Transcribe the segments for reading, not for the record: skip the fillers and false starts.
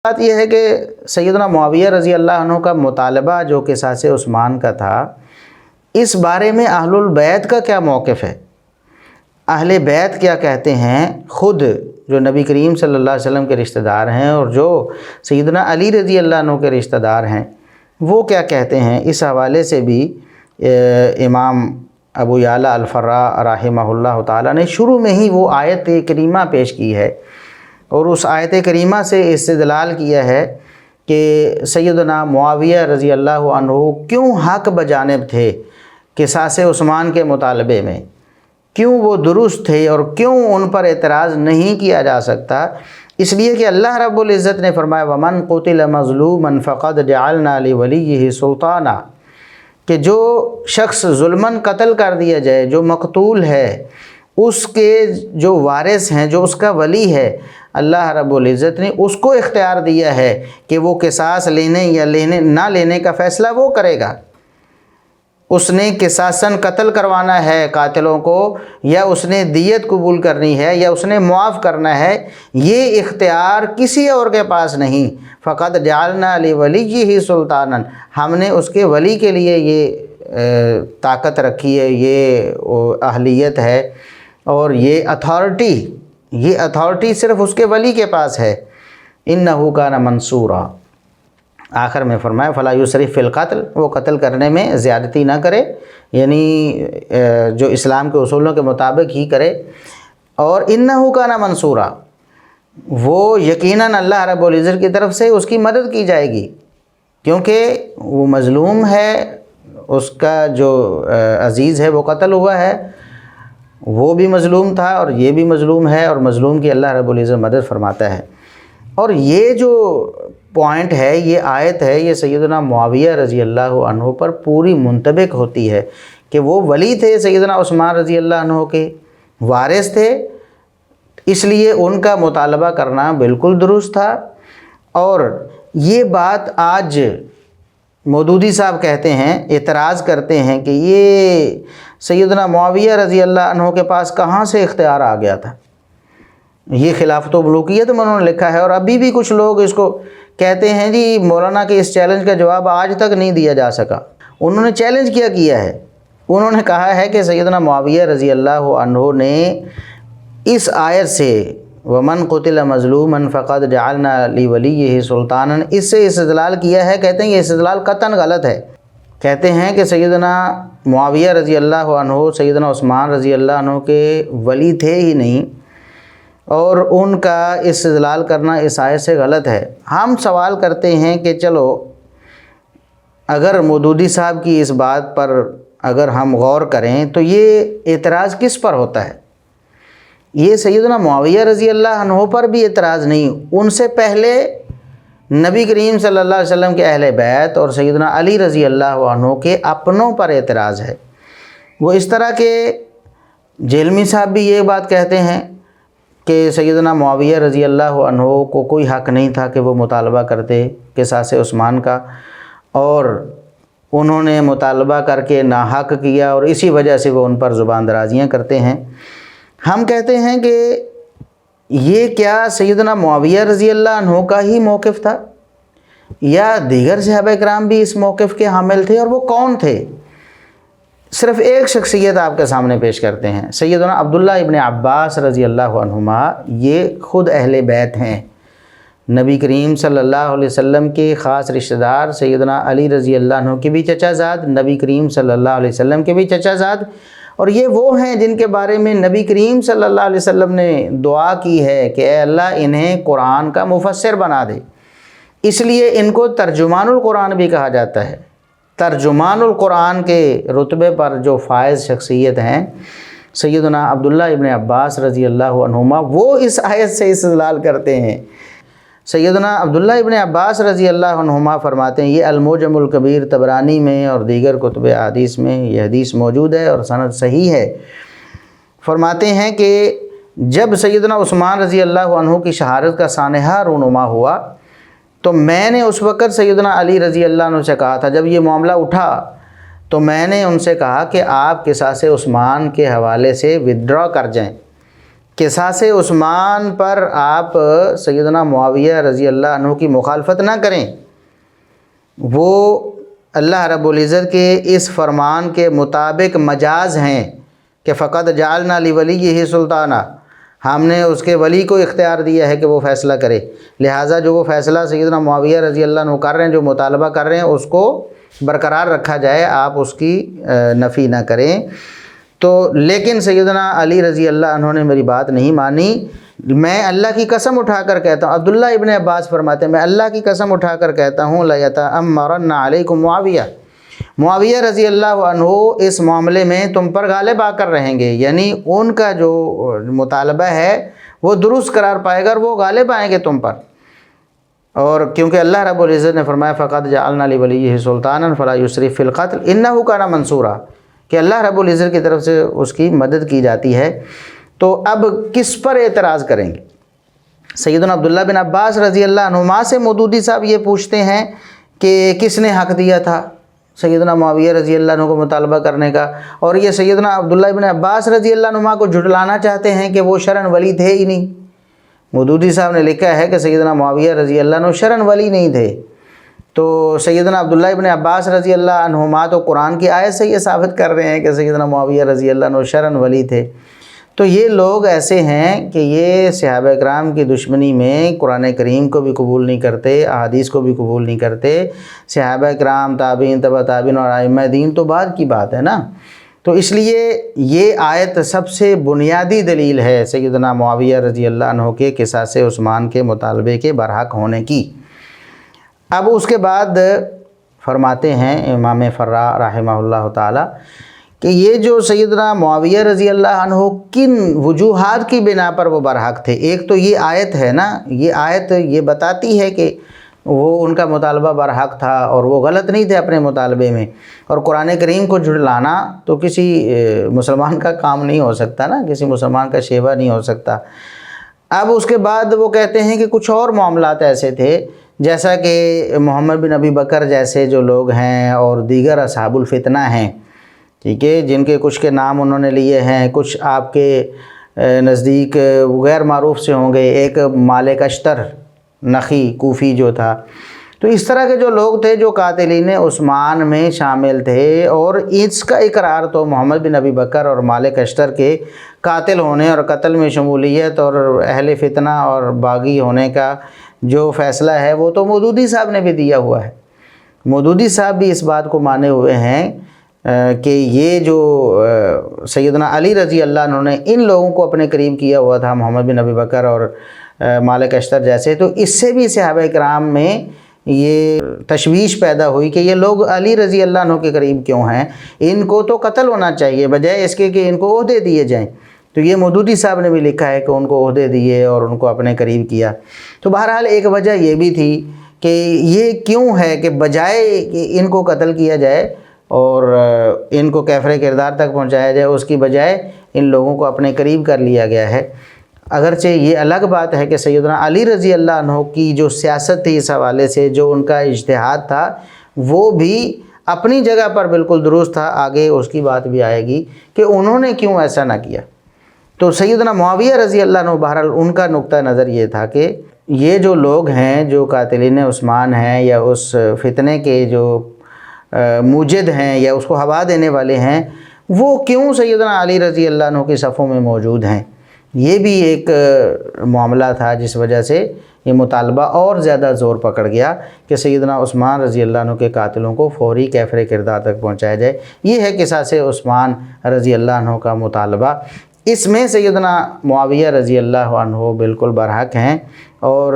بات یہ ہے کہ سیدنا معاویہ رضی اللہ عنہ کا مطالبہ جو قصاص عثمان کا تھا، اس بارے میں اہل البیت کا کیا موقف ہے؟ اہل بیت کیا کہتے ہیں؟ خود جو نبی کریم صلی اللہ علیہ وسلم کے رشتہ دار ہیں اور جو سیدنا علی رضی اللہ عنہ کے رشتہ دار ہیں، وہ کیا کہتے ہیں؟ اس حوالے سے بھی امام ابو یعلا الفراء رحمہ اللہ تعالیٰ نے شروع میں ہی وہ آیت کریمہ پیش کی ہے، اور اس آیت کریمہ سے استدلال کیا ہے کہ سیدنا معاویہ رضی اللہ عنہ کیوں حق بجانب تھے قصاص عثمان کے مطالبے میں، کیوں وہ درست تھے اور کیوں ان پر اعتراض نہیں کیا جا سکتا۔ اس لیے کہ اللہ رب العزت نے فرمایا وَمَنْ قُتِلَ مَظْلُومًا فَقَدْ جَعَلْنَا لِوَلِيِّهِ سُلْطَانًا، کہ جو شخص ظلماً قتل کر دیا جائے، جو مقتول ہے، اس کے جو وارث ہیں، جو اس کا ولی ہے، اللہ رب العزت نے اس کو اختیار دیا ہے کہ وہ قصاص لینے یا نہ لینے کا فیصلہ وہ کرے گا۔ اس نے قصاصاً قتل کروانا ہے قاتلوں کو، یا اس نے دیت قبول کرنی ہے، یا اس نے معاف کرنا ہے، یہ اختیار کسی اور کے پاس نہیں۔ فقط جعلنا لِوَلِيِّهِ سُلْطَانًا، ہم نے اس کے ولی کے لیے یہ طاقت رکھی ہے، یہ اہلیت ہے، اور یہ اتھارٹی صرف اس کے ولی کے پاس ہے۔ إِنَّهُ كَانَ مَنْصُورًا، آخر میں فرمایا فَلَا يُسْرِفْ فِي الْقَتْلِ، وہ قتل کرنے میں زیادتی نہ کرے، یعنی جو اسلام کے اصولوں کے مطابق ہی کرے، اور إِنَّهُ كَانَ مَنْصُورًا، وہ یقیناً اللہ رب العزت کی طرف سے اس کی مدد کی جائے گی، کیونکہ وہ مظلوم ہے، اس کا جو عزیز ہے وہ قتل ہوا ہے، وہ بھی مظلوم تھا اور یہ بھی مظلوم ہے، اور مظلوم کی اللہ رب العزت مدد فرماتا ہے۔ اور یہ جو پوائنٹ ہے، یہ آیت ہے، یہ سیدنا معاویہ رضی اللہ عنہ پر پوری منطبق ہوتی ہے کہ وہ ولی تھے سیدنا عثمان رضی اللہ عنہ کے، وارث تھے، اس لیے ان کا مطالبہ کرنا بالکل درست تھا۔ اور یہ بات آج مودودی صاحب کہتے ہیں، اعتراض کرتے ہیں کہ یہ سیدنا معاویہ رضی اللہ عنہ کے پاس کہاں سے اختیار آ گیا تھا، یہ خلافت و ملوکیت میں انہوں نے لکھا ہے۔ اور ابھی بھی کچھ لوگ اس کو کہتے ہیں جی مولانا کے اس چیلنج کا جواب آج تک نہیں دیا جا سکا۔ انہوں نے چیلنج کیا ہے، انہوں نے کہا ہے کہ سیدنا معاویہ رضی اللہ عنہ نے اس آیت سے وَمَنْ قُتِلَ مَظْلُومًا فَقَدْ جَعَلْنَا لِوَلِيِّهِ سُلْطَانًا، اس سے استدلال کیا ہے۔ کہتے ہیں یہ استدلال قطعاً غلط ہے۔ کہتے ہیں کہ سیدنا معاویہ رضی اللہ عنہ سیدنا عثمان رضی اللہ عنہ کے ولی تھے ہی نہیں، اور ان کا استدلال کرنا اس آیت سے غلط ہے۔ ہم سوال کرتے ہیں کہ چلو اگر مودودی صاحب کی اس بات پر اگر ہم غور کریں تو یہ اعتراض کس پر ہوتا ہے؟ یہ سیدنا معاویہ رضی اللہ عنہ پر بھی اعتراض نہیں، ان سے پہلے نبی کریم صلی اللہ علیہ وسلم کے اہل بیت اور سیدنا علی رضی اللہ عنہ کے اپنوں پر اعتراض ہے۔ وہ اس طرح کے جیلمی صاحب بھی یہ بات کہتے ہیں کہ سیدنا معاویہ رضی اللہ عنہ کو کوئی حق نہیں تھا کہ وہ مطالبہ کرتے قصاص عثمان کا، اور انہوں نے مطالبہ کر کے ناحق کیا، اور اسی وجہ سے وہ ان پر زبان درازیاں کرتے ہیں۔ ہم کہتے ہیں کہ یہ کیا سیدنا معاویہ رضی اللہ عنہ کا ہی موقف تھا، یا دیگر صحابہ کرام بھی اس موقف کے حامل تھے، اور وہ کون تھے؟ صرف ایک شخصیت آپ کے سامنے پیش کرتے ہیں، سیدنا عبداللہ ابن عباس رضی اللہ عنہما۔ یہ خود اہل بیت ہیں، نبی کریم صلی اللہ علیہ وسلم کے خاص رشتہ دار، سیدنا علی رضی اللہ عنہ کے بھی چچا زاد، نبی کریم صلی اللہ علیہ وسلم کے بھی چچا زاد، اور یہ وہ ہیں جن کے بارے میں نبی کریم صلی اللہ علیہ وسلم نے دعا کی ہے کہ اے اللہ انہیں قرآن کا مفسر بنا دے، اس لیے ان کو ترجمان القرآن بھی کہا جاتا ہے۔ ترجمان القرآن کے رتبے پر جو فائز شخصیت ہیں سیدنا عبداللہ ابن عباس رضی اللہ عنہما، وہ اس آیت سے استدلال کرتے ہیں۔ سیدنا عبداللہ ابن عباس رضی اللہ عنہما فرماتے ہیں، یہ المعجم الکبیر طبرانی میں اور دیگر کتب احادیث میں یہ حدیث موجود ہے اور سند صحیح ہے۔ فرماتے ہیں کہ جب سیدنا عثمان رضی اللہ عنہ کی شہادت کا سانحہ رونما ہوا تو میں نے اس وقت سیدنا علی رضی اللہ عنہ سے کہا تھا، جب یہ معاملہ اٹھا تو میں نے ان سے کہا کہ آپ قصاص عثمان کے حوالے سے ودرا کر جائیں، قصاص عثمان پر آپ سیدنا معاویہ رضی اللہ عنہ کی مخالفت نہ کریں، وہ اللہ رب العزت کے اس فرمان کے مطابق مجاز ہیں کہ فقط جعلنا لولیہ سلطانہ، ہم نے اس کے ولی کو اختیار دیا ہے کہ وہ فیصلہ کرے، لہٰذا جو وہ فیصلہ سیدنا معاویہ رضی اللہ عنہ کر رہے ہیں، جو مطالبہ کر رہے ہیں، اس کو برقرار رکھا جائے، آپ اس کی نفی نہ کریں۔ تو لیکن سیدنا علی رضی اللہ عنہ نے میری بات نہیں مانی، میں اللہ کی قسم اٹھا کر کہتا ہوں، عبداللہ ابن عباس فرماتے ہیں میں اللہ کی قسم اٹھا کر کہتا ہوں لَيَتَأَمَّرَنَّ عَلَيْكُمْ معاویہ رضی اللہ عنہ اس معاملے میں تم پر غالب آ کر رہیں گے، یعنی ان کا جو مطالبہ ہے وہ درست قرار پائے گا اور وہ غالب آئیں گے تم پر، اور کیونکہ اللہ رب العزت نے فرمایا فَقَدْ جَعَلْنَا لِوَلِيِّهِ سُلْطَانًا فَلَا يُسْرِفْ فِي الْقَتْلِ إِنَّهُ كَانَ مَنْصُورًا، کہ اللہ رب العزت کی طرف سے اس کی مدد کی جاتی ہے۔ تو اب کس پر اعتراض کریں گے؟ سیدنا عبداللہ بن عباس رضی اللہ عنہما سے مودودی صاحب یہ پوچھتے ہیں کہ کس نے حق دیا تھا سیدنا معاویہ رضی اللہ عنہ کو مطالبہ کرنے کا، اور یہ سیدنا عبداللہ بن عباس رضی اللہ عنہما کو جھٹلانا چاہتے ہیں کہ وہ شرعاً ولی تھے ہی نہیں۔ مودودی صاحب نے لکھا ہے کہ سیدنا معاویہ رضی اللہ عنہ شرعاً ولی نہیں تھے، تو سیدنا عبداللہ ابن عباس رضی اللہ عنہما تو قرآن کی آیت سے یہ ثابت کر رہے ہیں کہ سیدنا معاویہ رضی اللہ عنہ شرعاً ولی تھے۔ تو یہ لوگ ایسے ہیں کہ یہ صحابہ کرام کی دشمنی میں قرآن کریم کو بھی قبول نہیں کرتے، احادیث کو بھی قبول نہیں کرتے۔ صحابہ کرام، تابعین، تبع تابعین اور ائمہ دین تو بعد کی بات ہے نا، تو اس لیے یہ آیت سب سے بنیادی دلیل ہے سیدنا معاویہ رضی اللہ عنہ کے قصاص عثمان کے مطالبے کے برحق ہونے کی۔ اب اس کے بعد فرماتے ہیں امام فرا رحمہ اللہ تعالی کہ یہ جو سیدنا معاویہ رضی اللہ عنہ کن وجوہات کی بنا پر وہ برحق تھے۔ ایک تو یہ آیت ہے نا، یہ آیت یہ بتاتی ہے کہ وہ ان کا مطالبہ برحق تھا اور وہ غلط نہیں تھے اپنے مطالبے میں، اور قرآن کریم کو جھٹلانا تو کسی مسلمان کا کام نہیں ہو سکتا نا، کسی مسلمان کا شیوہ نہیں ہو سکتا۔ اب اس کے بعد وہ کہتے ہیں کہ کچھ اور معاملات ایسے تھے، جیسا کہ محمد بن ابی بکر جیسے جو لوگ ہیں اور دیگر اصحاب الفتنہ ہیں، ٹھیک ہے، جن کے کچھ کے نام انہوں نے لیے ہیں، کچھ آپ کے نزدیک غیر معروف سے ہوں گے، ایک مالک اشتر نخی کوفی جو تھا۔ تو اس طرح کے جو لوگ تھے جو قاتلین عثمان میں شامل تھے، اور اس کا اقرار تو محمد بن ابی بکر اور مالک اشتر کے قاتل ہونے اور قتل میں شمولیت اور اہل فتنہ اور باغی ہونے کا جو فیصلہ ہے وہ تو مودودی صاحب نے بھی دیا ہوا ہے۔ مودودی صاحب بھی اس بات کو مانے ہوئے ہیں کہ یہ جو سیدنا علی رضی اللہ عنہ نے ان لوگوں کو اپنے قریب کیا ہوا تھا، محمد بن ابی بکر اور مالک اشتر جیسے، تو اس سے بھی صحابہ کرام میں یہ تشویش پیدا ہوئی کہ یہ لوگ علی رضی اللہ عنہ کے قریب کیوں ہیں، ان کو تو قتل ہونا چاہیے بجائے اس کے کہ ان کو عہدے دیے جائیں۔ تو یہ مودودی صاحب نے بھی لکھا ہے کہ ان کو عہدے دیے اور ان کو اپنے قریب کیا۔ تو بہرحال ایک وجہ یہ بھی تھی کہ یہ کیوں ہے کہ بجائے کہ ان کو قتل کیا جائے اور ان کو کیفر کردار تک پہنچایا جائے، اس کی بجائے ان لوگوں کو اپنے قریب کر لیا گیا ہے۔ اگرچہ یہ الگ بات ہے کہ سیدنا علی رضی اللہ عنہ کی جو سیاست تھی اس حوالے سے، جو ان کا اجتہاد تھا، وہ بھی اپنی جگہ پر بالکل درست تھا، آگے اس کی بات بھی آئے گی کہ انہوں نے کیوں ایسا نہ کیا۔ تو سیدنا معاویہ رضی اللہ عنہ بہرحال ان کا نقطہ نظر یہ تھا کہ یہ جو لوگ ہیں جو قاتلین عثمان ہیں یا اس فتنے کے جو موجد ہیں یا اس کو ہوا دینے والے ہیں، وہ کیوں سیدنا علی رضی اللہ عنہ کی صفوں میں موجود ہیں۔ یہ بھی ایک معاملہ تھا جس وجہ سے یہ مطالبہ اور زیادہ زور پکڑ گیا کہ سیدنا عثمان رضی اللہ عنہ کے قاتلوں کو فوری کیفر کردار تک پہنچایا جائے۔ یہ ہے قصاص عثمان رضی اللہ عنہ کا مطالبہ۔ اس میں سیدنا معاویہ رضی اللہ عنہ بالکل برحق ہیں اور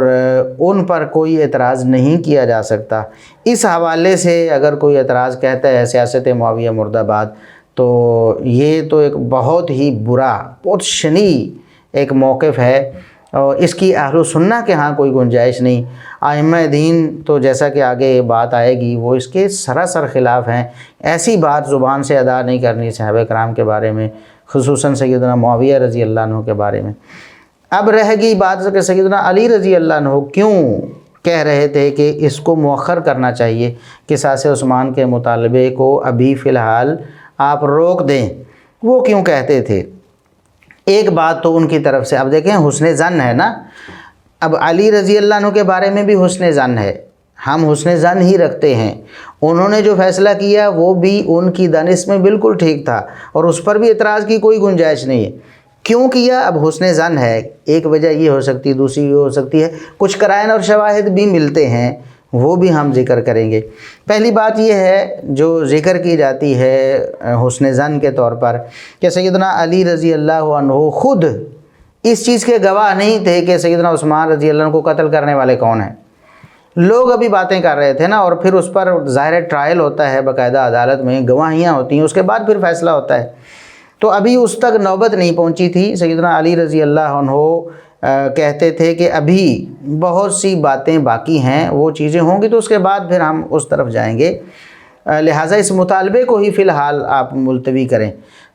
ان پر کوئی اعتراض نہیں کیا جا سکتا۔ اس حوالے سے اگر کوئی اعتراض کہتا ہے سیاست معاویہ مرد آباد، تو یہ تو ایک بہت ہی برا، بہت شنیع ایک موقف ہے، اور اس کی اہل سنہ کے ہاں کوئی گنجائش نہیں۔ ائمہ دین تو جیسا کہ آگے بات آئے گی وہ اس کے سراسر خلاف ہیں۔ ایسی بات زبان سے ادا نہیں کرنی صحابہ کرام کے بارے میں، خصوصاً سیدنا معاویہ رضی اللہ عنہ کے بارے میں۔ اب رہ گئی بات کہ سیدنا علی رضی اللہ عنہ کیوں کہہ رہے تھے کہ اس کو مؤخر کرنا چاہیے، قصاص عثمان کے مطالبے کو ابھی فی الحال آپ روک دیں، وہ کیوں کہتے تھے؟ ایک بات تو ان کی طرف سے، اب دیکھیں حسن ظن ہے نا، اب علی رضی اللہ عنہ کے بارے میں بھی حسن ظن ہے، ہم حسن ظن ہی رکھتے ہیں، انہوں نے جو فیصلہ کیا وہ بھی ان کی دانش میں بالکل ٹھیک تھا اور اس پر بھی اعتراض کی کوئی گنجائش نہیں ہے۔ کیوں کیا؟ اب حسن ظن ہے، ایک وجہ یہ ہو سکتی ہے، دوسری یہ ہو سکتی ہے، کچھ قرائن اور شواہد بھی ملتے ہیں، وہ بھی ہم ذکر کریں گے۔ پہلی بات یہ ہے جو ذکر کی جاتی ہے حسن ظن کے طور پر کہ سیدنا علی رضی اللہ عنہ خود اس چیز کے گواہ نہیں تھے کہ سیدنا عثمان رضی اللہ عنہ کو قتل کرنے والے کون ہیں۔ لوگ ابھی باتیں کر رہے تھے نا، اور پھر اس پر ظاہر ٹرائل ہوتا ہے، باقاعدہ عدالت میں گواہیاں ہوتی ہیں، اس کے بعد پھر فیصلہ ہوتا ہے۔ تو ابھی اس تک نوبت نہیں پہنچی تھی۔ سیدنا علی رضی اللہ عنہ کہتے تھے کہ ابھی بہت سی باتیں باقی ہیں، وہ چیزیں ہوں گی تو اس کے بعد پھر ہم اس طرف جائیں گے، لہٰذا اس مطالبے کو ہی فی الحال آپ ملتوی کریں۔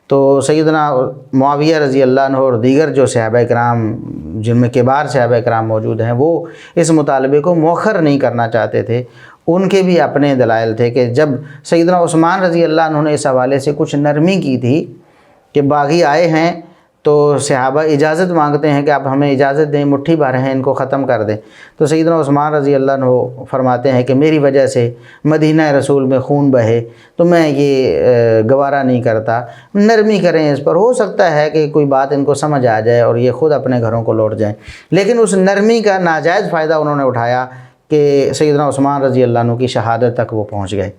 تو سیدنا معاویہ رضی اللہ عنہ اور دیگر جو صحابہ کرام جن میں کبار صحابہ کرام موجود ہیں، وہ اس مطالبے کو مؤخر نہیں کرنا چاہتے تھے۔ ان کے بھی اپنے دلائل تھے کہ جب سیدنا عثمان رضی اللہ عنہ نے اس حوالے سے کچھ نرمی کی تھی کہ باغی آئے ہیں تو صحابہ اجازت مانگتے ہیں کہ آپ ہمیں اجازت دیں، مٹھی بھر ہیں، ان کو ختم کر دیں، تو سیدنا عثمان رضی اللہ عنہ فرماتے ہیں کہ میری وجہ سے مدینہ رسول میں خون بہے تو میں یہ گوارا نہیں کرتا، نرمی کریں اس پر، ہو سکتا ہے کہ کوئی بات ان کو سمجھ آ جائے اور یہ خود اپنے گھروں کو لوٹ جائیں۔ لیکن اس نرمی کا ناجائز فائدہ انہوں نے اٹھایا کہ سیدنا عثمان رضی اللہ عنہ کی شہادت تک وہ پہنچ گئے۔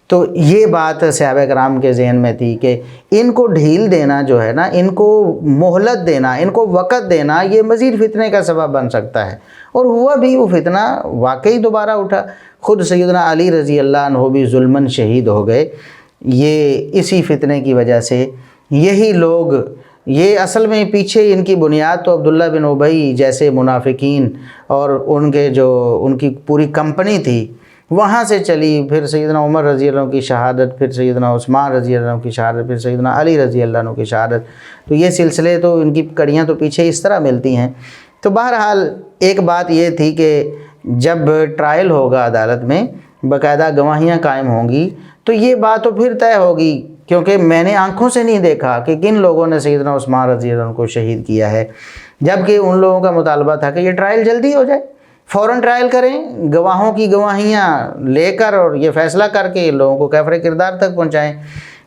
تو یہ بات صحابہ کرام کے ذہن میں تھی کہ ان کو ڈھیل دینا جو ہے نا، ان کو مہلت دینا، ان کو وقت دینا، یہ مزید فتنے کا سبب بن سکتا ہے۔ اور ہوا بھی، وہ فتنہ واقعی دوبارہ اٹھا، خود سیدنا علی رضی اللہ عنہ بھی ظلماً شہید ہو گئے، یہ اسی فتنے کی وجہ سے۔ یہی لوگ، یہ اصل میں پیچھے ان کی بنیاد تو عبداللہ بن ابی جیسے منافقین اور ان کی پوری کمپنی تھی، وہاں سے چلی، پھر سیدنا عمر رضی اللہ عنہ کی شہادت، پھر سیدنا عثمان رضی اللہ عنہ کی شہادت، پھر سیدنا علی رضی اللہ عنہ کی شہادت۔ تو یہ سلسلے تو ان کی کڑیاں تو پیچھے اس طرح ملتی ہیں۔ تو بہرحال ایک بات یہ تھی کہ جب ٹرائل ہوگا عدالت میں، باقاعدہ گواہیاں قائم ہوں گی، تو یہ بات تو پھر طے ہوگی، کیونکہ میں نے آنکھوں سے نہیں دیکھا کہ کن لوگوں نے سیدنا عثمان رضی اللہ عنہ کو شہید کیا ہے، جبکہ ان لوگوں کا مطالبہ تھا کہ یہ ٹرائل جلدی ہو جائے، فوراً ٹرائل کریں، گواہوں کی گواہیاں لے کر اور یہ فیصلہ کر کے لوگوں کو کیفر کردار تک پہنچائیں۔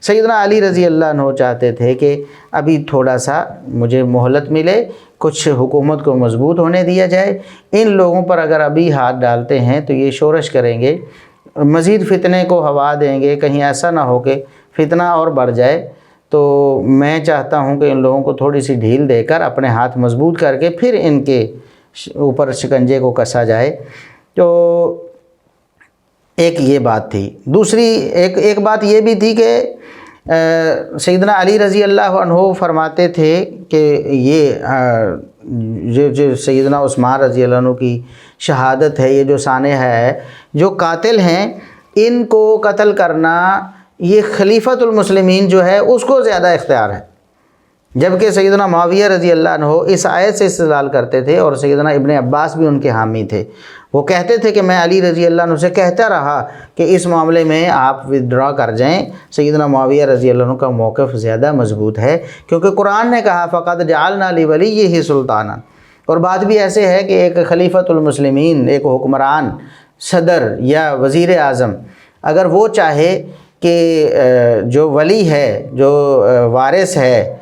سیدنا علی رضی اللہ عنہ چاہتے تھے کہ ابھی تھوڑا سا مجھے مہلت ملے، کچھ حکومت کو مضبوط ہونے دیا جائے، ان لوگوں پر اگر ابھی ہاتھ ڈالتے ہیں تو یہ شورش کریں گے، مزید فتنے کو ہوا دیں گے، کہیں ایسا نہ ہو کہ فتنہ اور بڑھ جائے۔ تو میں چاہتا ہوں کہ ان لوگوں کو تھوڑی سی ڈھیل دے کر اپنے ہاتھ مضبوط کر کے پھر ان کے اوپر شکنجے کو کسا جائے۔ تو ایک یہ بات تھی۔ دوسری ایک بات یہ بھی تھی کہ سیدنا علی رضی اللہ عنہ فرماتے تھے کہ یہ جو سیدنا عثمان رضی اللہ عنہ کی شہادت ہے، یہ جو سانحہ ہے، جو قاتل ہیں ان کو قتل کرنا یہ خلیفۃ المسلمین جو ہے اس کو زیادہ اختیار ہے، جبکہ سیدنا معاویہ رضی اللہ عنہ اس آیت سے استدلال کرتے تھے، اور سیدنا ابن عباس بھی ان کے حامی تھے۔ وہ کہتے تھے کہ میں علی رضی اللہ عنہ سے کہتا رہا کہ اس معاملے میں آپ ودرا کر جائیں، سیدنا معاویہ رضی اللہ عنہ کا موقف زیادہ مضبوط ہے، کیونکہ قرآن نے کہا فَقَدْ جَعَلْنَا لِوَلِيِّهِ سُلْطَانًا۔ اور بات بھی ایسے ہے کہ ایک خلیفۃ المسلمین، ایک حکمران، صدر یا وزیر اعظم، اگر وہ چاہے کہ جو ولی ہے، جو وارث ہے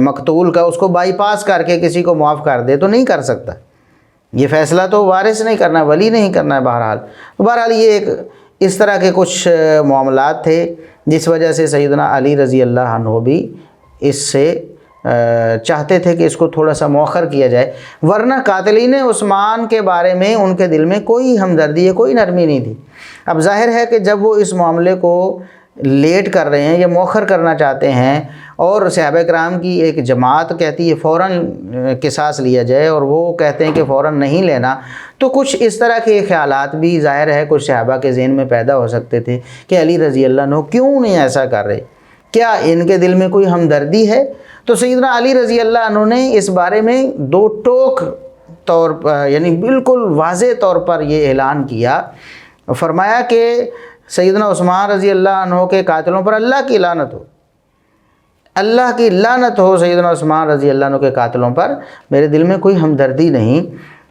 مقتول کا، اس کو بائی پاس کر کے کسی کو معاف کر دے تو نہیں کر سکتا۔ یہ فیصلہ تو وارث نہیں کرنا ہے، ولی نہیں کرنا ہے۔ بہرحال یہ ایک اس طرح کے کچھ معاملات تھے جس وجہ سے سیدنا علی رضی اللہ عنہ بھی اس سے چاہتے تھے کہ اس کو تھوڑا سا مؤخر کیا جائے، ورنہ قاتلین عثمان کے بارے میں ان کے دل میں کوئی ہمدردی ہے، کوئی نرمی نہیں تھی۔ اب ظاہر ہے کہ جب وہ اس معاملے کو لیٹ کر رہے ہیں یا مؤخر کرنا چاہتے ہیں، اور صحابہ کرام کی ایک جماعت کہتی ہے فوراً قصاص لیا جائے اور وہ کہتے ہیں کہ فوراً نہیں لینا، تو کچھ اس طرح کے خیالات بھی ظاہر ہے کچھ صحابہ کے ذہن میں پیدا ہو سکتے تھے کہ علی رضی اللہ عنہ کیوں نہیں ایسا کر رہے، کیا ان کے دل میں کوئی ہمدردی ہے؟ تو سیدنا علی رضی اللہ عنہ نے اس بارے میں دو ٹوک طور پر، یعنی بالکل واضح طور پر یہ اعلان کیا، فرمایا کہ سیدنا عثمان رضی اللہ عنہ کے قاتلوں پر اللہ کی لعنت ہو، اللہ کی لعنت ہو سیدنا عثمان رضی اللہ عنہ کے قاتلوں پر، میرے دل میں کوئی ہمدردی نہیں۔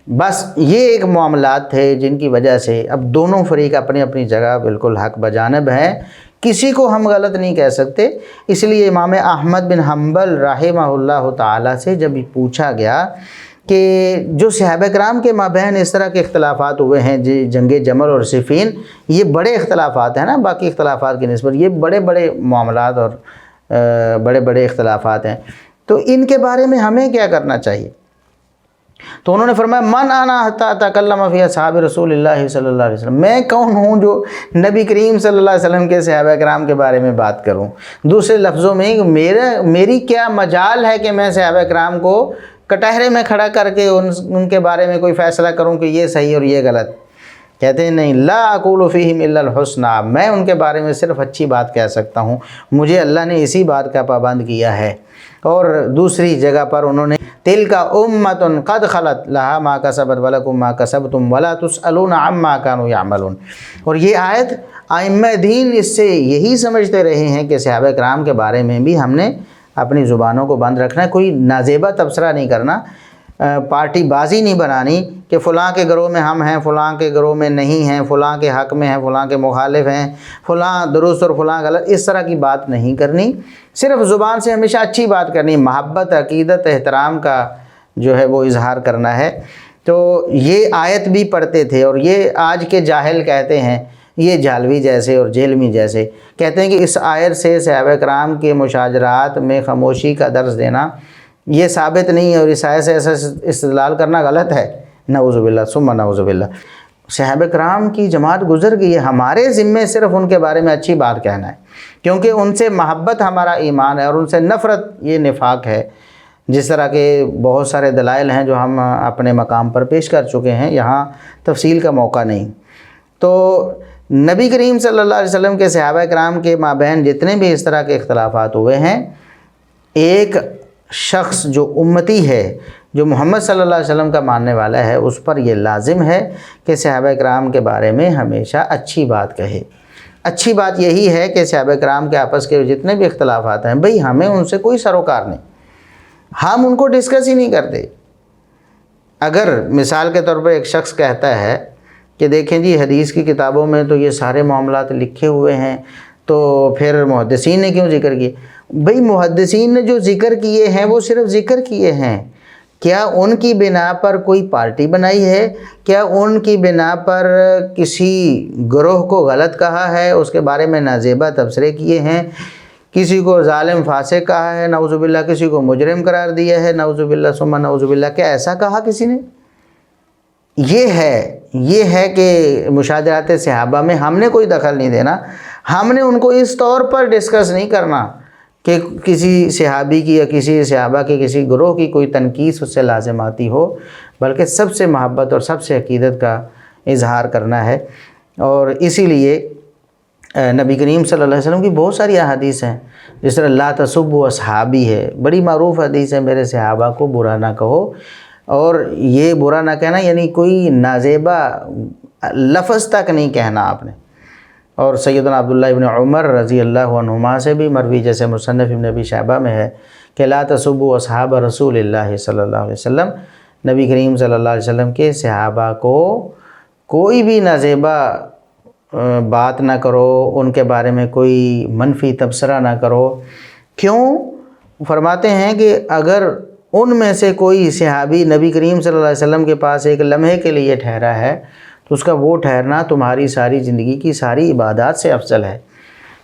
بس یہ ایک معاملات تھے جن کی وجہ سے اب دونوں فریق اپنی اپنی جگہ بالکل حق بجانب ہیں، کسی کو ہم غلط نہیں کہہ سکتے۔ اس لیے امام احمد بن حنبل رحمہ اللہ تعالیٰ سے جب پوچھا گیا کہ جو صحابہ کرام کے مابین اس طرح کے اختلافات ہوئے ہیں، جنگ جمل اور صفین، یہ بڑے اختلافات ہیں نا باقی اختلافات کی نسبت، یہ بڑے بڑے معاملات اور بڑے بڑے اختلافات ہیں، تو ان کے بارے میں ہمیں کیا کرنا چاہیے؟ تو انہوں نے فرمایا من انا حتی اتکلم فی اصحاب رسول اللہ صلی اللہ علیہ وسلم، میں کون ہوں جو نبی کریم صلی اللہ علیہ وسلم کے صحابہ کرام کے بارے میں بات کروں؟ دوسرے لفظوں میں میری کیا مجال ہے کہ میں صحابہ کرام کو کٹہرے میں کھڑا کر کے ان کے بارے میں کوئی فیصلہ کروں کہ یہ صحیح اور یہ غلط؟ کہتے ہیں نہیں، لا اقول فیہم الا الحسنی، میں ان کے بارے میں صرف اچھی بات کہہ سکتا ہوں، مجھے اللہ نے اسی بات کا پابند کیا ہے۔ اور دوسری جگہ پر انہوں نے تلک امۃ قد خلت لہا ما کسبت ولکم ما کسبتم ولا تسألون عما کانوا یعملون، اور یہ آیت ائمہ دین اس سے یہی سمجھتے رہے ہیں کہ صحابہ کرام کے بارے میں بھی ہم نے اپنی زبانوں کو بند رکھنا ہے، کوئی نازیبہ تبصرہ نہیں کرنا، پارٹی بازی نہیں بنانی کہ فلاں کے گروہ میں ہم ہیں، فلاں کے گروہ میں نہیں ہیں، فلاں کے حق میں ہیں، فلاں کے مخالف ہیں، فلاں درست اور فلاں غلط، اس طرح کی بات نہیں کرنی، صرف زبان سے ہمیشہ اچھی بات کرنی، محبت، عقیدت، احترام کا جو ہے وہ اظہار کرنا ہے۔ تو یہ آیت بھی پڑھتے تھے، اور یہ آج کے جاہل کہتے ہیں، یہ جھالوی جیسے اور جیلمی جیسے کہتے ہیں کہ اس آیت سے صحابہ کرام کے مشاجرات میں خاموشی کا درس دینا یہ ثابت نہیں ہے، اور اس آیت سے ایسا استدلال کرنا غلط ہے، نعوذ باللہ ثم نعوذ باللہ۔ صحابہ کرام کی جماعت گزر گئی ہے، ہمارے ذمے صرف ان کے بارے میں اچھی بات کہنا ہے، کیونکہ ان سے محبت ہمارا ایمان ہے اور ان سے نفرت یہ نفاق ہے۔ جس طرح کے بہت سارے دلائل ہیں جو ہم اپنے مقام پر پیش کر چکے ہیں، یہاں تفصیل کا موقع نہیں۔ تو نبی کریم صلی اللہ علیہ وسلم کے صحابہ کرام کے مابین جتنے بھی اس طرح کے اختلافات ہوئے ہیں، ایک شخص جو امتی ہے، جو محمد صلی اللہ علیہ وسلم کا ماننے والا ہے، اس پر یہ لازم ہے کہ صحابہ کرام کے بارے میں ہمیشہ اچھی بات کہے۔ اچھی بات یہی ہے کہ صحابہ کرام کے آپس کے جتنے بھی اختلافات ہیں، بھئی ہمیں ان سے کوئی سروکار نہیں، ہم ان کو ڈسکس ہی نہیں کرتے۔ اگر مثال کے طور پر ایک شخص کہتا ہے کہ دیکھیں جی حدیث کی کتابوں میں تو یہ سارے معاملات لکھے ہوئے ہیں، تو پھر محدثین نے کیوں ذکر کیے؟ بھئی محدثین نے جو ذکر کیے ہیں وہ صرف ذکر کیے ہیں، کیا ان کی بنا پر کوئی پارٹی بنائی ہے؟ کیا ان کی بنا پر کسی گروہ کو غلط کہا ہے، اس کے بارے میں نازیبہ تبصرے کیے ہیں، کسی کو ظالم فاسق کہا ہے نعوذ باللہ، کسی کو مجرم قرار دیا ہے نعوذ باللہ ثم نعوذ باللہ؟ کیا ایسا کہا کسی نے؟ یہ ہے کہ مشاجرات صحابہ میں ہم نے کوئی دخل نہیں دینا، ہم نے ان کو اس طور پر ڈسکس نہیں کرنا کہ کسی صحابی کی یا کسی صحابہ کے کسی گروہ کی کوئی تنقید اس سے لازم آتی ہو، بلکہ سب سے محبت اور سب سے عقیدت کا اظہار کرنا ہے۔ اور اسی لیے نبی کریم صلی اللہ علیہ وسلم کی بہت ساری احادیث ہیں، جس طرح لا تسبوا اصحابی ہے، بڑی معروف حدیث ہے، میرے صحابہ کو برا نہ کہو، اور یہ برا نہ کہنا یعنی کوئی نازیبہ لفظ تک نہیں کہنا آپ نے۔ اور سیدنا عبداللہ ابن عمر رضی اللہ عنہما سے بھی مروی، جیسے مصنف ابن ابی شیبہ میں ہے کہ لا تسبوا اصحاب رسول اللہ صلی اللہ علیہ وسلم، نبی کریم صلی اللہ علیہ وسلم کے صحابہ کو کوئی بھی نازیبہ بات نہ کرو، ان کے بارے میں کوئی منفی تبصرہ نہ کرو۔ کیوں؟ فرماتے ہیں کہ اگر ان میں سے کوئی صحابی نبی کریم صلی اللہ علیہ وسلم کے پاس ایک لمحے کے لیے ٹھہرا ہے تو اس کا وہ ٹھہرنا تمہاری ساری زندگی کی ساری عبادات سے افضل ہے۔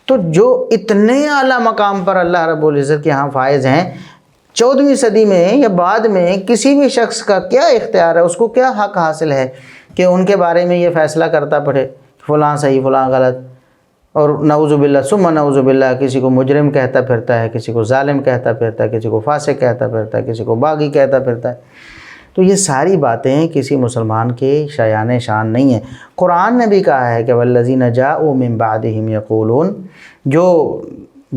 تو جو اتنے اعلیٰ مقام پر اللہ رب العزت کے ہاں فائز ہیں، 14ویں صدی میں یا بعد میں کسی بھی شخص کا کیا اختیار ہے، اس کو کیا حق حاصل ہے کہ ان کے بارے میں یہ فیصلہ کرتا پڑے فلاں صحیح فلاں غلط، اور نعوذ باللہ ثم نعوذ باللہ کسی کو مجرم کہتا پھرتا ہے، کسی کو ظالم کہتا پھرتا ہے، کسی کو فاسق کہتا پھرتا ہے، کسی کو باغی کہتا پھرتا ہے۔ تو یہ ساری باتیں کسی مسلمان کے شایان شان نہیں ہیں۔ قرآن نے بھی کہا ہے کہ والذین جاءوا من بعدہم یقولون، جو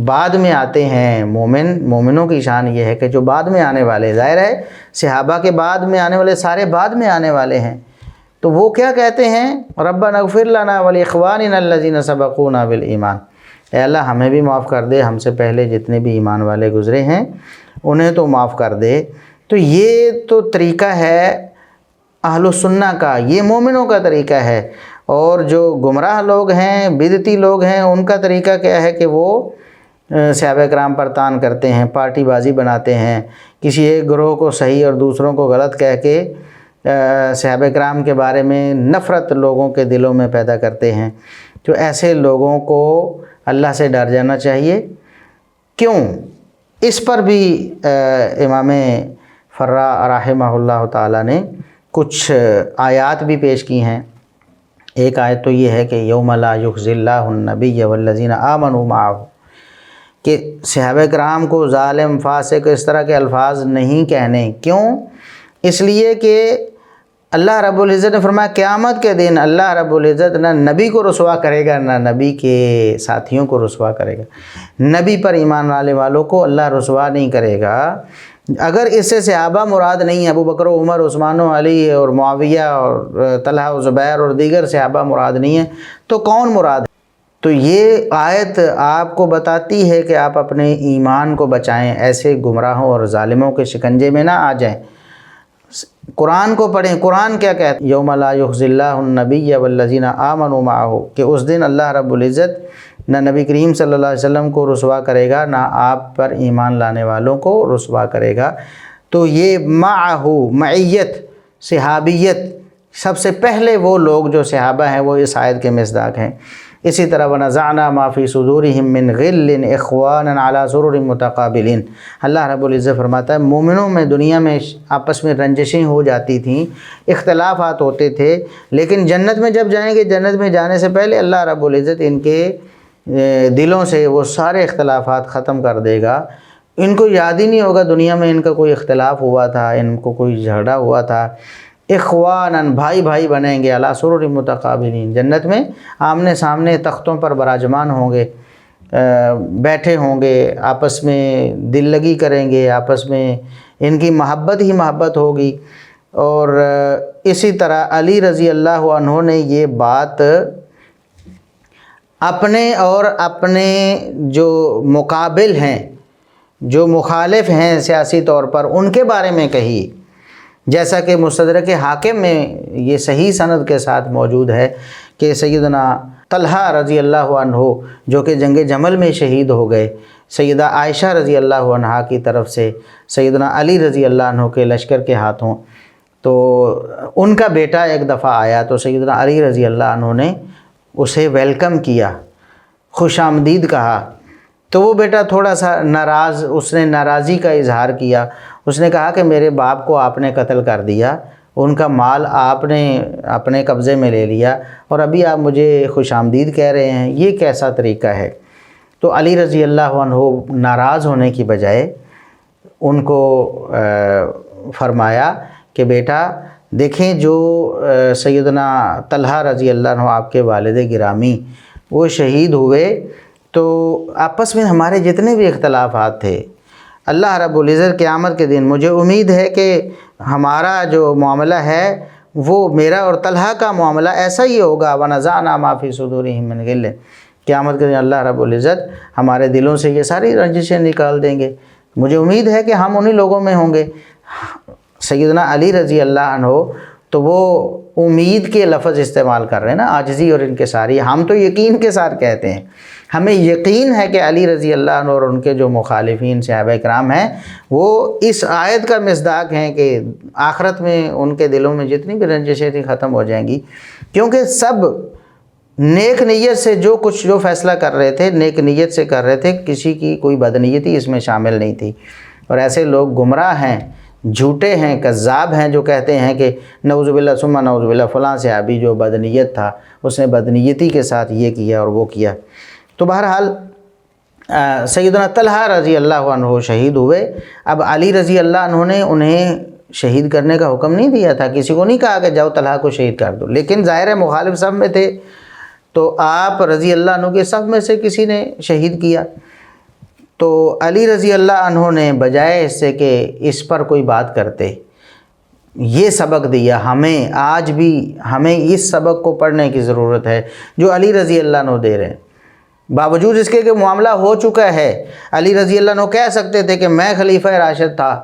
بعد میں آتے ہیں مومنوں کی شان یہ ہے کہ جو بعد میں آنے والے، ظاہر ہے صحابہ کے بعد میں آنے والے سارے بعد میں آنے والے ہیں، تو وہ کیا کہتے ہیں؟ ربنا اغفر لنا ولاخواننا الذین سبقونا بالایمان، اے اللہ ہمیں بھی معاف کر دے، ہم سے پہلے جتنے بھی ایمان والے گزرے ہیں انہیں تو معاف کر دے۔ تو یہ تو طریقہ ہے اہل السنہ کا، یہ مومنوں کا طریقہ ہے۔ اور جو گمراہ لوگ ہیں، بدعتی لوگ ہیں، ان کا طریقہ کیا ہے کہ وہ صحابہ کرام پر طعن کرتے ہیں، پارٹی بازی بناتے ہیں، کسی ایک گروہ کو صحیح اور دوسروں کو غلط کہہ کے صحابہ کرام کے بارے میں نفرت لوگوں کے دلوں میں پیدا کرتے ہیں۔ تو ایسے لوگوں کو اللہ سے ڈر جانا چاہیے۔ کیوں؟ اس پر بھی امام فرا رحمہ اللہ تعالیٰ نے کچھ آیات بھی پیش کی ہیں۔ ایک آیت تو یہ ہے کہ یوم لا یخزی اللہ النبی والذین آمنوا معہ، کہ صحابہ کرام کو ظالم، فاسق، اس طرح کے الفاظ نہیں کہنے۔ کیوں؟ اس لیے کہ اللہ رب العزت نے فرمایا قیامت کے دن اللہ رب العزت نہ نبی کو رسوا کرے گا، نہ نبی کے ساتھیوں کو رسوا کرے گا۔ نبی پر ایمان لانے والوں کو اللہ رسوا نہیں کرے گا۔ اگر اس سے صحابہ مراد نہیں ہے، ابو بکر و عمر، عثمان و علی اور معاویہ اور طلحہ و زبیر اور دیگر صحابہ مراد نہیں ہیں، تو کون مراد ہے؟ تو یہ آیت آپ کو بتاتی ہے کہ آپ اپنے ایمان کو بچائیں، ایسے گمراہوں اور ظالموں کے شکنجے میں نہ آ جائیں۔ قرآن کو پڑھیں، قرآن کیا کہتا ہے؟ یوم لا یخزی اللہ النبی والذین آمنوا معہ، کہ اس دن اللہ رب العزت نہ نبی کریم صلی اللہ علیہ وسلم کو رسوا کرے گا، نہ آپ پر ایمان لانے والوں کو رسوا کرے گا۔ تو یہ معہ، معیت، صحابیت، سب سے پہلے وہ لوگ جو صحابہ ہیں وہ اس آیت کے مصداق ہیں۔ اسی طرح وَنَزَعْنَا مَا فِي صُدُورِهِم مِّن غِلٍّ إِخْوَانًا عَلَىٰ سُرُرٍ مُتَقَابِلِينَ۔ اللہ رب العزت فرماتا ہے مومنوں میں دنیا میں آپس میں رنجشیں ہو جاتی تھیں، اختلافات ہوتے تھے، لیکن جنت میں جب جائیں گے، جنت میں جانے سے پہلے اللہ رب العزت ان کے دلوں سے وہ سارے اختلافات ختم کر دے گا۔ ان کو یاد ہی نہیں ہوگا دنیا میں ان کا کوئی اختلاف ہوا تھا، ان کو کوئی جھگڑا ہوا تھا۔ اخواناً، بھائی بھائی بنیں گے، علی سرر متقابلین، جنت میں آمنے سامنے تختوں پر براجمان ہوں گے، بیٹھے ہوں گے، آپس میں دل لگی کریں گے، آپس میں ان کی محبت ہی محبت ہوگی۔ اور اسی طرح علی رضی اللہ عنہ نے یہ بات اپنے اور اپنے جو مقابل ہیں، جو مخالف ہیں سیاسی طور پر، ان کے بارے میں کہی، جیسا کہ مستدرک حاکم میں یہ صحیح سند کے ساتھ موجود ہے کہ سیدنا طلحہ رضی اللہ عنہ جو کہ جنگ جمل میں شہید ہو گئے، سیدہ عائشہ رضی اللہ عنہا کی طرف سے سیدنا علی رضی اللہ عنہ کے لشکر کے ہاتھوں، تو ان کا بیٹا ایک دفعہ آیا تو سیدنا علی رضی اللہ عنہ نے اسے ویلکم کیا، خوش آمدید کہا۔ تو وہ بیٹا تھوڑا سا ناراض، اس نے ناراضی کا اظہار کیا، اس نے کہا کہ میرے باپ کو آپ نے قتل کر دیا، ان کا مال آپ نے اپنے قبضے میں لے لیا، اور ابھی آپ مجھے خوش آمدید کہہ رہے ہیں، یہ کیسا طریقہ ہے؟ تو علی رضی اللہ عنہ ناراض ہونے کی بجائے ان کو فرمایا کہ بیٹا دیکھیں، جو سیدنا طلحہ رضی اللہ عنہ آپ کے والد گرامی وہ شہید ہوئے، تو آپس میں ہمارے جتنے بھی اختلافات تھے، اللہ رب العزت قیامت کے دن مجھے امید ہے کہ ہمارا جو معاملہ ہے وہ میرا اور طلحہ کا معاملہ ایسا ہی ہوگا۔ وَنَزَعْنَا مَا فِي صُدُورِهِم مِّن غِلٍّ، قیامت کے دن اللہ رب العزت ہمارے دلوں سے یہ ساری رنجشیں نکال دیں گے۔ مجھے امید ہے کہ ہم انہی لوگوں میں ہوں گے۔ سیدنا علی رضی اللہ عنہ تو وہ امید کے لفظ استعمال کر رہے ہیں نا، عاجزی اور انکساری، ہم تو یقین کے ساتھ کہتے ہیں، ہمیں یقین ہے کہ علی رضی اللہ عنہ اور ان کے جو مخالفین صحابہ کرام ہیں وہ اس آیت کا مصداق ہیں کہ آخرت میں ان کے دلوں میں جتنی بھی رنجشیں تھیں ختم ہو جائیں گی، کیونکہ سب نیک نیت سے جو فیصلہ کر رہے تھے نیک نیت سے کر رہے تھے، کسی کی کوئی بدنیتی اس میں شامل نہیں تھی۔ اور ایسے لوگ گمراہ ہیں، جھوٹے ہیں، کذاب ہیں، جو کہتے ہیں کہ نعوذ باللہ ثم نعوذ باللہ فلاں صحابی جو بدنیت تھا اس نے بدنیتی کے ساتھ یہ کیا اور وہ کیا۔ تو بہرحال سیدنا طلحہ رضی اللہ عنہ شہید ہوئے۔ اب علی رضی اللہ عنہ نے انہیں شہید کرنے کا حکم نہیں دیا تھا، کسی کو نہیں کہا کہ جاؤ طلحہ کو شہید کر دو، لیکن ظاہر ہے مخالف صف میں تھے تو آپ رضی اللہ عنہ کے صف میں سے کسی نے شہید کیا۔ تو علی رضی اللہ عنہ نے بجائے اس سے کہ اس پر کوئی بات کرتے، یہ سبق دیا ہمیں، آج بھی ہمیں اس سبق کو پڑھنے کی ضرورت ہے جو علی رضی اللہ عنہ دے رہے ہیں۔ باوجود اس کے کہ معاملہ ہو چکا ہے۔ علی رضی اللہ عنہ کہہ سکتے تھے کہ میں خلیفہ راشد تھا،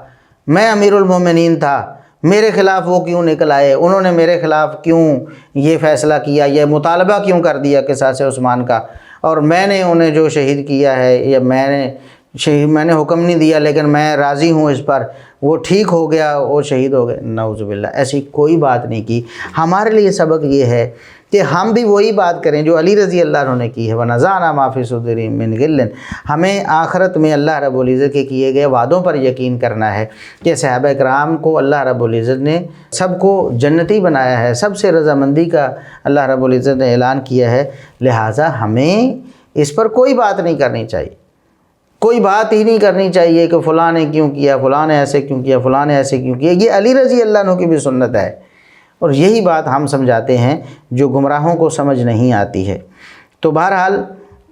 میں امیر المومنین تھا، میرے خلاف وہ کیوں نکل آئے، انہوں نے میرے خلاف کیوں یہ فیصلہ کیا، یہ مطالبہ کیوں کر دیا قصاص عثمان کا، اور میں نے انہیں جو شہید کیا ہے، یا میں نے حکم نہیں دیا لیکن میں راضی ہوں اس پر، وہ ٹھیک ہو گیا، وہ شہید ہو گئے۔ نعوذ باللہ، ایسی کوئی بات نہیں کی۔ ہمارے لیے سبق یہ ہے کہ ہم بھی وہی بات کریں جو علی رضی اللہ عنہ نے کی ہے، وَنَزَعْنَا مَا فِي صُدُورِهِم مِّن غِلٍّ۔ ہمیں آخرت میں اللہ رب العزت کے کیے گئے وعدوں پر یقین کرنا ہے کہ صحابہ کرام کو اللہ رب العزت نے سب کو جنتی بنایا ہے، سب سے رضامندی کا اللہ رب العزت نے اعلان کیا ہے، لہٰذا ہمیں اس پر کوئی بات نہیں کرنی چاہیے، کوئی بات ہی نہیں کرنی چاہیے کہ فلاں نے کیوں کیا، فلاں نے ایسے کیوں کیا، فلاں نے ایسے کیوں کیا۔ یہ علی رضی اللہ عنہ کی بھی سنت ہے، اور یہی بات ہم سمجھاتے ہیں جو گمراہوں کو سمجھ نہیں آتی ہے۔ تو بہرحال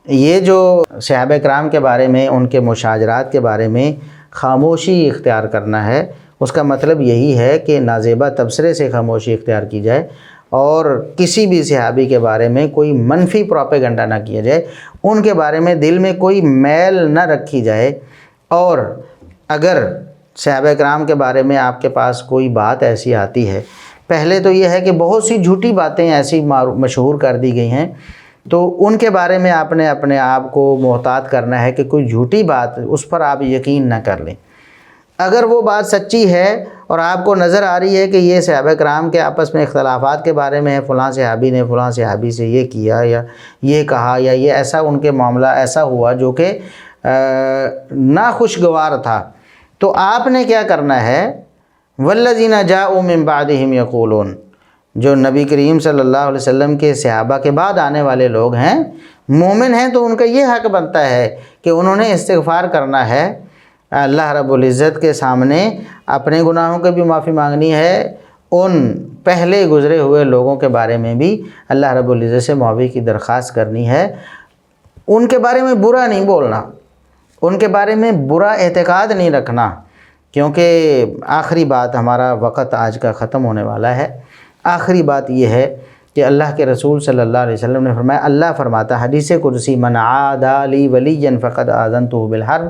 یہ جو صحابہ کرام کے بارے میں، ان کے مشاجرات کے بارے میں خاموشی اختیار کرنا ہے، اس کا مطلب یہی ہے کہ نازیبہ تبصرے سے خاموشی اختیار کی جائے، اور کسی بھی صحابی کے بارے میں کوئی منفی پروپیگنڈا نہ کیا جائے، ان کے بارے میں دل میں کوئی میل نہ رکھی جائے۔ اور اگر صحابہ کرام کے بارے میں آپ کے پاس کوئی بات ایسی آتی ہے، پہلے تو یہ ہے کہ بہت سی جھوٹی باتیں ایسی مشہور کر دی گئی ہیں، تو ان کے بارے میں آپ نے اپنے آپ کو محتاط کرنا ہے کہ کوئی جھوٹی بات اس پر آپ یقین نہ کر لیں۔ اگر وہ بات سچی ہے اور آپ کو نظر آ رہی ہے کہ یہ صحابہ کرام کے آپس میں اختلافات کے بارے میں ہے، فلاں صحابی نے فلاں صحابی سے یہ کیا یا یہ کہا، یا یہ ایسا ان کے معاملہ ایسا ہوا جو کہ ناخوشگوار تھا، تو آپ نے کیا کرنا ہے، والذین جاءوا من بعدہم یقولون، جو نبی کریم صلی اللہ علیہ وسلم کے صحابہ کے بعد آنے والے لوگ ہیں، مومن ہیں، تو ان کا یہ حق بنتا ہے کہ انہوں نے استغفار کرنا ہے اللہ رب العزت کے سامنے، اپنے گناہوں کے بھی معافی مانگنی ہے، ان پہلے گزرے ہوئے لوگوں کے بارے میں بھی اللہ رب العزت سے معافی کی درخواست کرنی ہے۔ ان کے بارے میں برا نہیں بولنا، ان کے بارے میں برا اعتقاد نہیں رکھنا، کیونکہ آخری بات، ہمارا وقت آج کا ختم ہونے والا ہے۔ آخری بات یہ ہے کہ اللہ کے رسول صلی اللہ علیہ وسلم نے فرمایا، اللہ فرماتا حدیث قدسی، من عادی لی ولیا فقد آذنتہ بالحرب،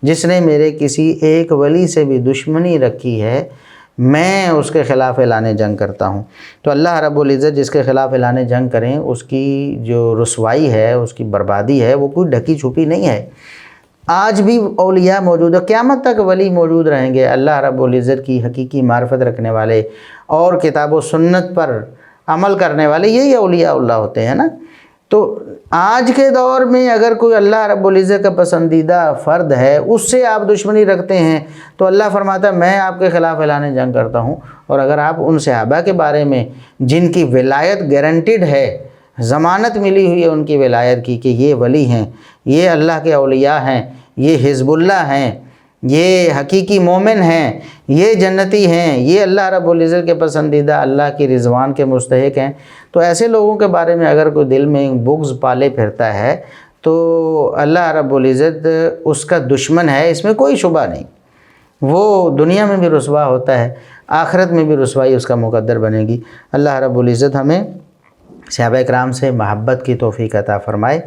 جس نے میرے کسی ایک ولی سے بھی دشمنی رکھی ہے، میں اس کے خلاف اعلان جنگ کرتا ہوں۔ تو اللہ رب العزت جس کے خلاف اعلان جنگ کریں، اس کی جو رسوائی ہے، اس کی بربادی ہے، وہ کوئی ڈھکی چھپی نہیں ہے۔ آج بھی اولیاء موجود ہے، قیامت تک ولی موجود رہیں گے، اللہ رب العزت کی حقیقی معرفت رکھنے والے اور کتاب و سنت پر عمل کرنے والے، یہی اولیاء اللہ ہوتے ہیں نا۔ تو آج کے دور میں اگر کوئی اللہ رب العزت کا پسندیدہ فرد ہے، اس سے آپ دشمنی رکھتے ہیں، تو اللہ فرماتا ہے میں آپ کے خلاف اعلان جنگ کرتا ہوں۔ اور اگر آپ ان صحابہ کے بارے میں جن کی ولایت گارنٹیڈ ہے، ضمانت ملی ہوئی ہے ان کی ولایت کی کہ یہ ولی ہیں، یہ اللہ کے اولیاء ہیں، یہ حزب اللہ ہیں، یہ حقیقی مومن ہیں، یہ جنتی ہیں، یہ اللہ رب العزت کے پسندیدہ، اللہ کی رضوان کے مستحق ہیں، تو ایسے لوگوں کے بارے میں اگر کوئی دل میں بغض پالے پھرتا ہے تو اللہ رب العزت اس کا دشمن ہے، اس میں کوئی شبہ نہیں۔ وہ دنیا میں بھی رسوا ہوتا ہے، آخرت میں بھی رسوائی اس کا مقدر بنے گی۔ اللہ رب العزت ہمیں صحابہ کرام سے محبت کی توفیق عطا فرمائے۔